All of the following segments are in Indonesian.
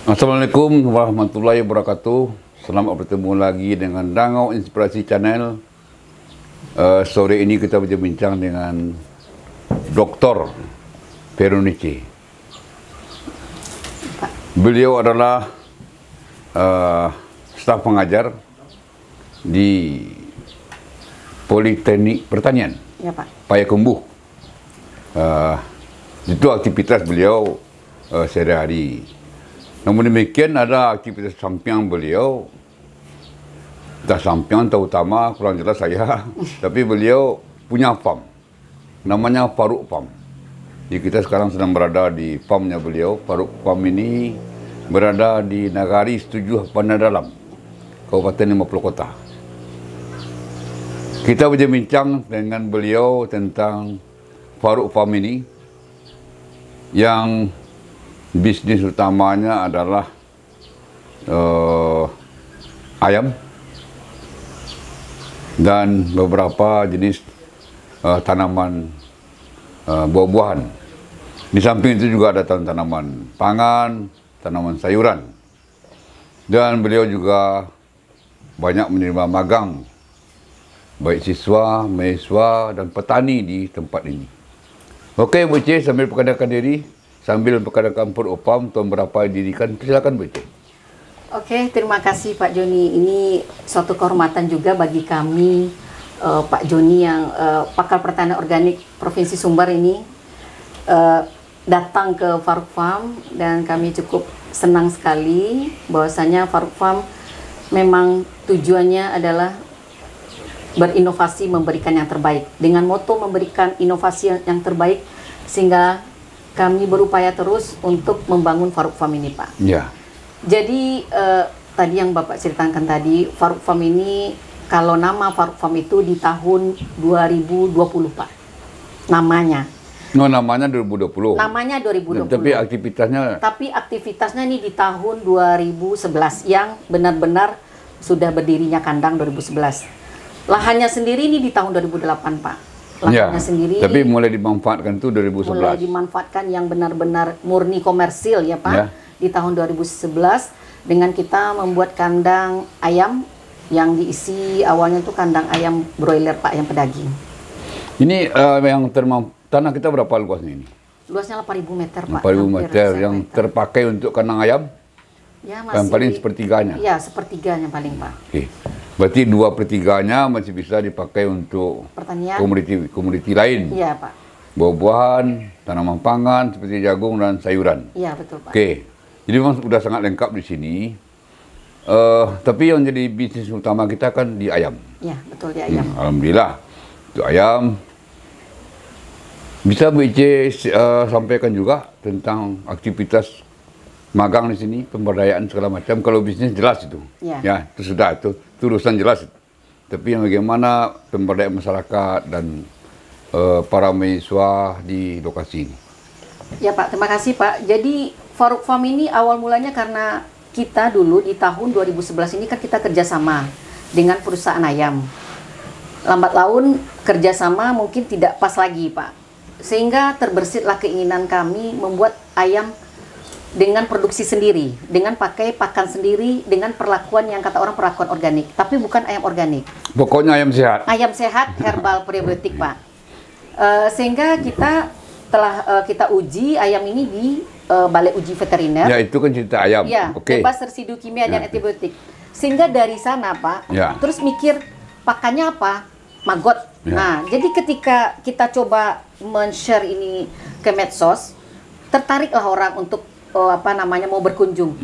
Assalamualaikum warahmatullahi wabarakatuh. Selamat bertemu lagi dengan Dangau Inspirasi Channel. Sore ini kita berbincang dengan Dr. Perunici. Beliau adalah staf pengajar di Politeknik Pertanian, ya, Pak. Payakumbuh. Itu aktivitas beliau sehari-hari. Namun demikian ada aktivitas sampingan beliau, entah sampingan atau utama, kurang jelas saya. Tapi beliau punya farm, namanya Faruk Farm. Jadi kita sekarang sedang berada di farmnya beliau. Faruk Farm ini berada di Nagari Setuju Pandadalam, Kabupaten 50 Kota. Kita berbincang dengan beliau tentang Faruk Farm ini, yang bisnis utamanya adalah ayam dan beberapa jenis tanaman buah-buahan. Di samping itu juga ada tanaman pangan, tanaman sayuran. Dan beliau juga banyak menerima magang, baik siswa, mahasiswa dan petani di tempat ini. Okey, Bu Cik, sambil perkenalkan diri, sambil perkenalkan Faruk Farm, tahun berapa didirikan, silakan Bu Cik. Oke, terima kasih Pak Joni. Ini suatu kehormatan juga bagi kami, Pak Joni yang pakar pertanian organik Provinsi Sumbar ini datang ke Faruk Farm, dan kami cukup senang sekali bahwasanya Faruk Farm memang tujuannya adalah berinovasi, memberikan yang terbaik. Dengan moto memberikan inovasi yang terbaik, sehingga kami berupaya terus untuk membangun Faruk Farm ini, Pak. Ya. Jadi tadi yang Bapak ceritakan tadi, Faruk Farm ini, kalau nama Faruk Farm itu di tahun 2020, Pak. Namanya. No, namanya 2020. Namanya 2020. Tapi aktivitasnya ini di tahun 2011, yang benar-benar sudah berdirinya kandang 2011. Lahannya sendiri ini di tahun 2008, Pak. Lahannya sendiri. Tapi mulai dimanfaatkan itu 2011. Mulai dimanfaatkan yang benar-benar murni komersil ya, Pak. Ya. Di tahun 2011 dengan kita membuat kandang ayam yang diisi awalnya itu kandang ayam broiler, Pak, ayam pedaging. Ini yang tanah kita berapa luasnya ini? Luasnya 8.000 meter, Pak. 8.000 meter yang terpakai untuk kandang ayam? Ya, yang paling sepertiganya? Iya, sepertiganya paling, Pak. Oke. Berarti 2/3-nya masih bisa dipakai untuk pertanian, komoditi lain. Iya, Pak. Buah-buahan, tanaman pangan seperti jagung dan sayuran. Iya, betul, Pak. Oke. Jadi memang sudah sangat lengkap di sini. Tapi yang jadi bisnis utama kita kan di ayam. Iya, betul, di ayam. Alhamdulillah. Itu ayam. Bisa Bu Ice sampaikan juga tentang aktivitas magang di sini, pemberdayaan segala macam. Kalau bisnis jelas itu, ya itu sudah, itu urusan jelas. Tapi yang bagaimana pemberdayaan masyarakat dan para mahasiswa di lokasi ini. Ya, Pak, terima kasih, Pak. Jadi Faruk Farm ini awal mulanya karena kita dulu di tahun 2011 ini kan kita kerjasama dengan perusahaan ayam. Lambat laun kerjasama mungkin tidak pas lagi, Pak. Sehingga terbersitlah keinginan kami membuat ayam dengan produksi sendiri, dengan pakai pakan sendiri, dengan perlakuan yang kata orang perlakuan organik, tapi bukan ayam organik. Pokoknya ayam sehat. Ayam sehat, herbal, prebiotik, Pak. Sehingga kita telah kita uji ayam ini di Balai Uji Veteriner. Ya, itu kan cerita ayam. Ya, bebas residu kimia dan antibiotik. Sehingga dari sana, Pak, terus mikir pakannya apa? Maggot. Nah, jadi ketika kita coba men-share ini ke medsos, tertariklah orang untuk mau berkunjung.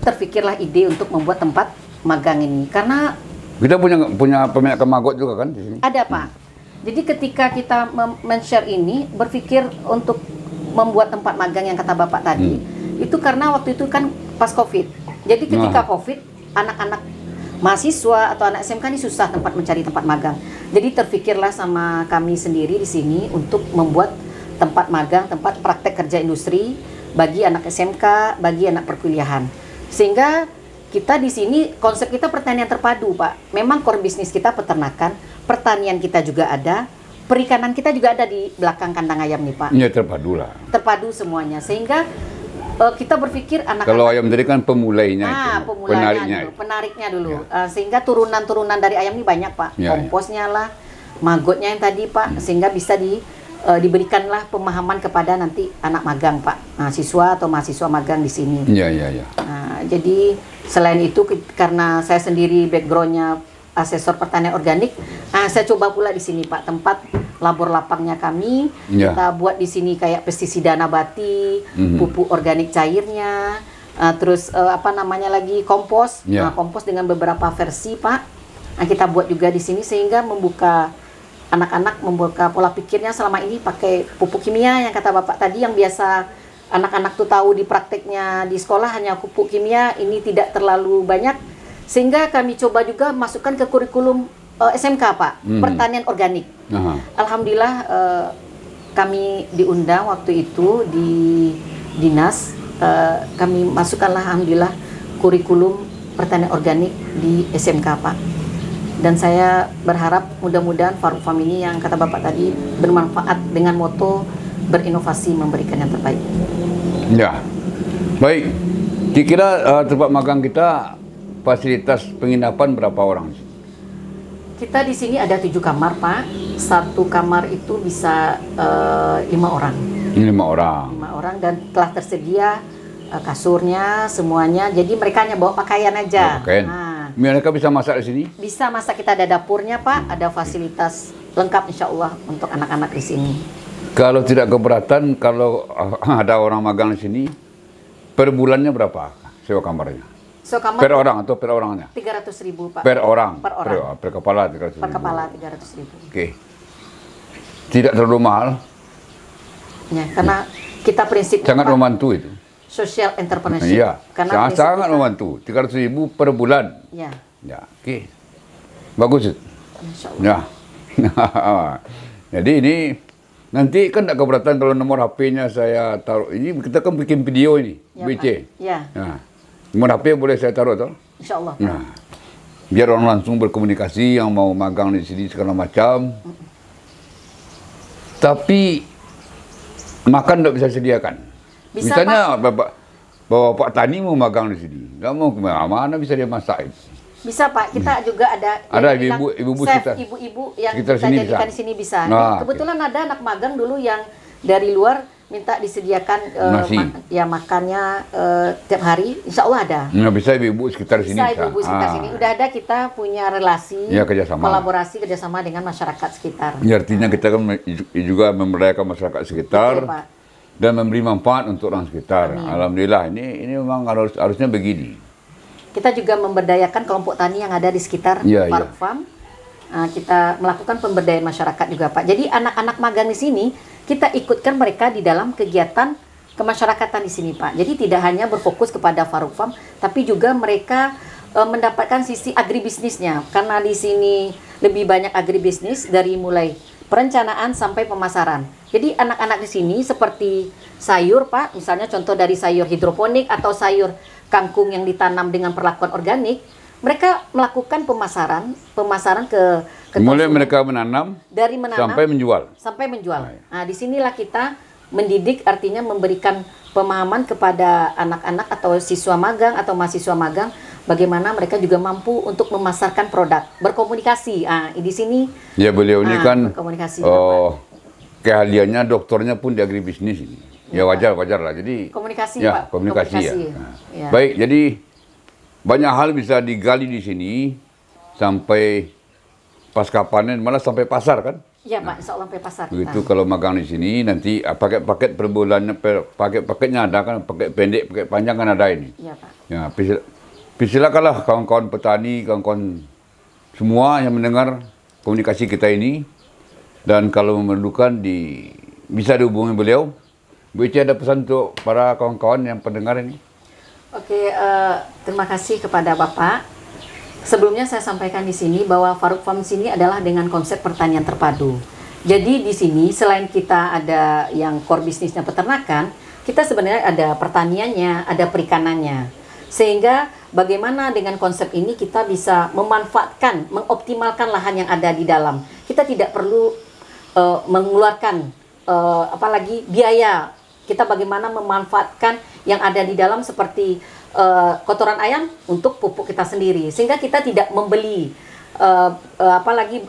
Terpikirlah ide untuk membuat tempat magang ini, karena kita punya pemilik maggot juga kan di sini. Ada, Pak. Jadi ketika kita men-share ini, berpikir untuk membuat tempat magang yang kata Bapak tadi, itu karena waktu itu kan pas Covid. Jadi ketika Covid, anak-anak mahasiswa atau anak SMK ini susah mencari tempat magang. Jadi terpikirlah sama kami sendiri di sini untuk membuat tempat magang, tempat praktek kerja industri bagi anak SMK, bagi anak perkuliahan. Sehingga kita di sini konsep kita pertanian terpadu, Pak. Memang core bisnis kita peternakan, pertanian kita juga ada, perikanan kita juga ada di belakang kandang ayam nih, Pak. Iya, terpadu lah. Terpadu semuanya. Sehingga Kita berpikir anak-anak. Kalau ayam tadi kan pemulainya itu, penariknya dulu. Sehingga turunan-turunan dari ayam ini banyak, Pak. Ya, Komposnya lah, magotnya yang tadi, Pak, sehingga bisa diberikanlah pemahaman kepada nanti anak magang, Pak, siswa atau mahasiswa magang di sini. Iya. Jadi selain itu karena saya sendiri backgroundnya asesor pertanian organik, saya coba pula di sini, Pak, tempat labor lapangnya kami. Kita buat di sini kayak pestisida nabati, pupuk organik cairnya, terus apa namanya lagi kompos, kompos dengan beberapa versi, Pak. Kita buat juga di sini sehingga membuka anak-anak membuka pola pikirnya selama ini pakai pupuk kimia yang kata Bapak tadi, yang biasa anak-anak tuh tahu di prakteknya di sekolah hanya pupuk kimia, ini tidak terlalu banyak, sehingga kami coba juga masukkan ke kurikulum SMK, Pak, pertanian organik. Alhamdulillah kami diundang waktu itu di dinas, kami masukkanlah alhamdulillah kurikulum pertanian organik di SMK, Pak. Dan saya berharap mudah-mudahan Faruk Farm ini yang kata Bapak tadi bermanfaat dengan moto berinovasi memberikan yang terbaik. Ya, baik. Kira-kira tempat magang kita fasilitas penginapan berapa orang? Kita di sini ada 7 kamar, Pak. Satu kamar itu bisa 5 orang. 5 orang. 5 orang dan telah tersedia kasurnya semuanya. Jadi mereka hanya bawa pakaian aja. Mereka bisa masak di sini? Bisa masak, kita ada dapurnya, Pak. Ada fasilitas lengkap insya Allah untuk anak-anak di sini. Kalau tidak keberatan, kalau ada orang magang di sini, per bulannya berapa sewa kamarnya? Sewa kamar per orang atau per orangnya? 300.000, Pak. Per orang? Per orang. Per kepala 300.000? Per kepala 300.000. Oke. Tidak terlalu mahal? Ya, karena kita prinsipnya sangat membantu itu. Social entrepreneurship. Iya, sangat karena membantu. 300.000 per bulan. Ya. Ya, oke. Bagus. Insya Allah. Ya. Jadi ini nanti kan tidak keberatan kalau nomor HP-nya saya taruh. Ini kita kan bikin video ini, ya, BC. Pak. Ya. Nah, nomor HP boleh saya taruh toh? Insya Allah. Nah, biar orang langsung berkomunikasi yang mau magang di sini segala macam. Tapi makan tidak bisa sediakan. Bisa, misalnya Pak. Bapak tani mau magang di sini, nggak mau kemana bisa dia masak? Bisa, Pak. Kita juga ada ibu-ibu ibu-ibu yang kita sini jadikan di sini bisa. Nah, kebetulan ada anak magang dulu yang dari luar minta disediakan makannya tiap hari, insya Allah ada. Nah, bisa ibu-ibu sekitar sini. Bisa ibu-ibu sekitar sini. Udah ada, kita punya relasi, kolaborasi kerjasama dengan masyarakat sekitar. Ya, artinya kita kan juga memberdayakan masyarakat sekitar. Betul, Pak. Dan memberi manfaat untuk orang sekitar. Amin. Alhamdulillah, ini memang harusnya begini. Kita juga memberdayakan kelompok tani yang ada di sekitar Faruk Farm. Kita melakukan pemberdayaan masyarakat juga, Pak. Jadi anak-anak magang di sini kita ikutkan mereka di dalam kegiatan kemasyarakatan di sini, Pak. Jadi tidak hanya berfokus kepada Faruk Farm, tapi juga mereka mendapatkan sisi agribisnisnya. Karena di sini lebih banyak agribisnis dari mulai perencanaan sampai pemasaran. Jadi anak-anak di sini seperti sayur, Pak, misalnya contoh dari sayur hidroponik atau sayur kangkung yang ditanam dengan perlakuan organik, mereka melakukan pemasaran ke mulai mereka menanam sampai menjual. Nah, disinilah kita mendidik, artinya memberikan pemahaman kepada anak-anak atau siswa magang atau mahasiswa magang bagaimana mereka juga mampu untuk memasarkan produk, berkomunikasi. Di sini ya, beliau ini kan keahliannya doktornya pun di agribisnis ini. Ya, wajar lah. Jadi komunikasi, ya, Pak. komunikasi. Ya. Baik, jadi banyak hal bisa digali di sini sampai pasca panen, malah sampai pasar kan? Iya, Pak, insya Allah sampai pasar. Begitu kalau magang di sini nanti paket-paket per bulannya, paket-paketnya ada kan, paket pendek, paket panjang kan ada ini. Iya, Pak. Ya, silakanlah kawan-kawan petani, kawan-kawan semua yang mendengar komunikasi kita ini, dan kalau memerlukan bisa dihubungi beliau. Bu Ici, ada pesan untuk para kawan-kawan yang pendengar ini? Oke, terima kasih kepada Bapak. Sebelumnya saya sampaikan di sini bahwa Faruk Farm sini adalah dengan konsep pertanian terpadu. Jadi di sini selain kita ada yang core bisnisnya peternakan, kita sebenarnya ada pertaniannya, ada perikanannya. Sehingga bagaimana dengan konsep ini kita bisa memanfaatkan, mengoptimalkan lahan yang ada di dalam. Kita tidak perlu mengeluarkan apalagi biaya. Kita bagaimana memanfaatkan yang ada di dalam seperti kotoran ayam untuk pupuk kita sendiri, sehingga kita tidak membeli apalagi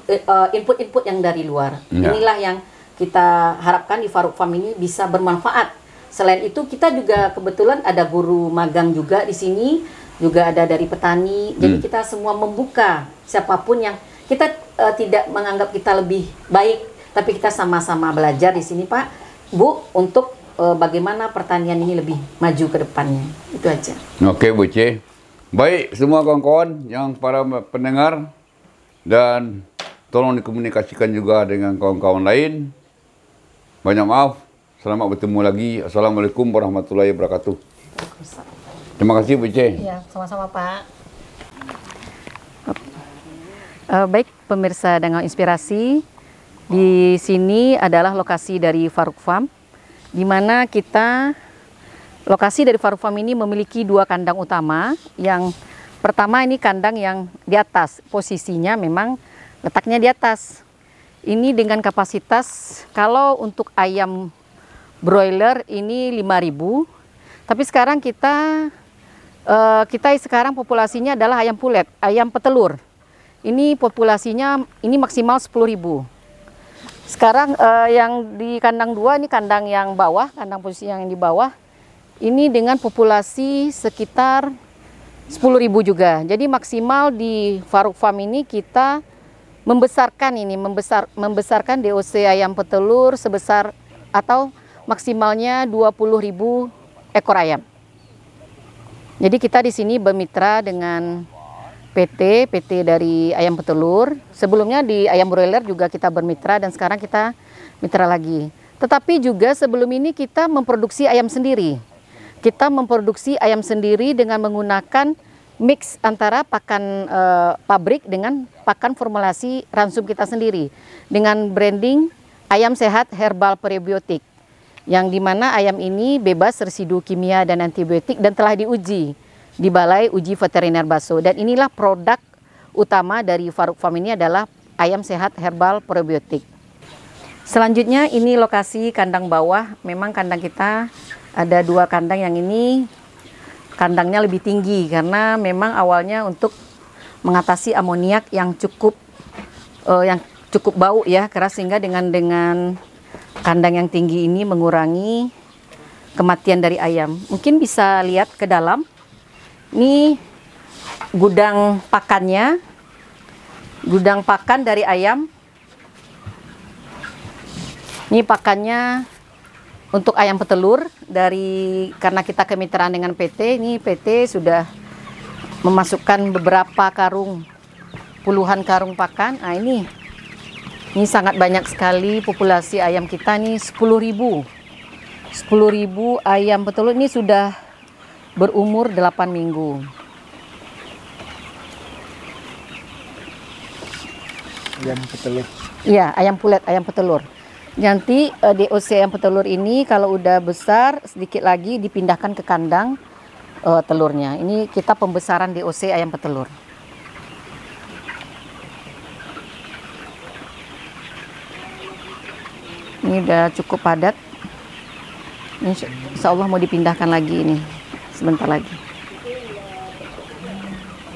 input-input yang dari luar. Ya. Inilah yang kita harapkan di Farouk Farm ini bisa bermanfaat. Selain itu kita juga kebetulan ada guru magang juga di sini, juga ada dari petani. Jadi kita semua membuka siapapun yang kita tidak menganggap kita lebih baik, tapi kita sama-sama belajar di sini Pak, Bu, untuk bagaimana pertanian ini lebih maju ke depannya. Itu aja. Oke Bu C. Baik semua kawan-kawan yang para pendengar, dan tolong dikomunikasikan juga dengan kawan-kawan lain. Banyak maaf. Selamat bertemu lagi. Assalamualaikum warahmatullahi wabarakatuh. Terima kasih Bu C. Ya, sama-sama Pak. Baik pemirsa Dangau Inspirasi, di sini adalah lokasi dari Farouk Farm, di mana lokasi dari Farouk Farm ini memiliki dua kandang utama. Yang pertama ini kandang yang di atas, posisinya memang letaknya di atas. Ini dengan kapasitas, kalau untuk ayam broiler ini 5.000, tapi sekarang kita sekarang populasinya adalah ayam pulet, ayam petelur. Ini populasinya ini maksimal 10.000. Sekarang yang di kandang 2 ini kandang yang bawah, kandang posisi yang di bawah, ini dengan populasi sekitar 10.000 juga. Jadi maksimal di Farouk Farm ini kita membesarkan DOC ayam petelur sebesar atau maksimalnya 20.000 ekor ayam. Jadi kita di sini bermitra dengan PT dari ayam petelur. Sebelumnya di ayam broiler juga kita bermitra, dan sekarang kita mitra lagi. Tetapi juga sebelum ini kita memproduksi ayam sendiri. Kita memproduksi ayam sendiri dengan menggunakan mix antara pakan pabrik dengan pakan formulasi ransum kita sendiri, dengan branding ayam sehat herbal prebiotik, yang dimana ayam ini bebas residu kimia dan antibiotik dan telah diuji di Balai Uji Veteriner Baso. Dan inilah produk utama dari Farouk Farm ini adalah ayam sehat herbal probiotik. Selanjutnya ini lokasi kandang bawah. Memang kandang kita ada dua kandang, yang ini kandangnya lebih tinggi karena memang awalnya untuk mengatasi amoniak yang cukup bau ya, keras, sehingga dengan kandang yang tinggi ini mengurangi kematian dari ayam. Mungkin bisa lihat ke dalam. Ini gudang pakannya, gudang pakan dari ayam. Ini pakannya untuk ayam petelur, karena kita kemitraan dengan PT, ini PT sudah memasukkan beberapa karung, puluhan karung pakan. Nah ini sangat banyak sekali populasi ayam kita nih, 10.000 ayam petelur. Ini sudah berumur 8 minggu. Ayam petelur. Iya, ayam pulet, ayam petelur. Nanti DOC ayam petelur ini kalau udah besar sedikit lagi dipindahkan ke kandang telurnya. Ini kita pembesaran DOC ayam petelur. Ini udah cukup padat. Insya Allah mau dipindahkan lagi ini sebentar lagi.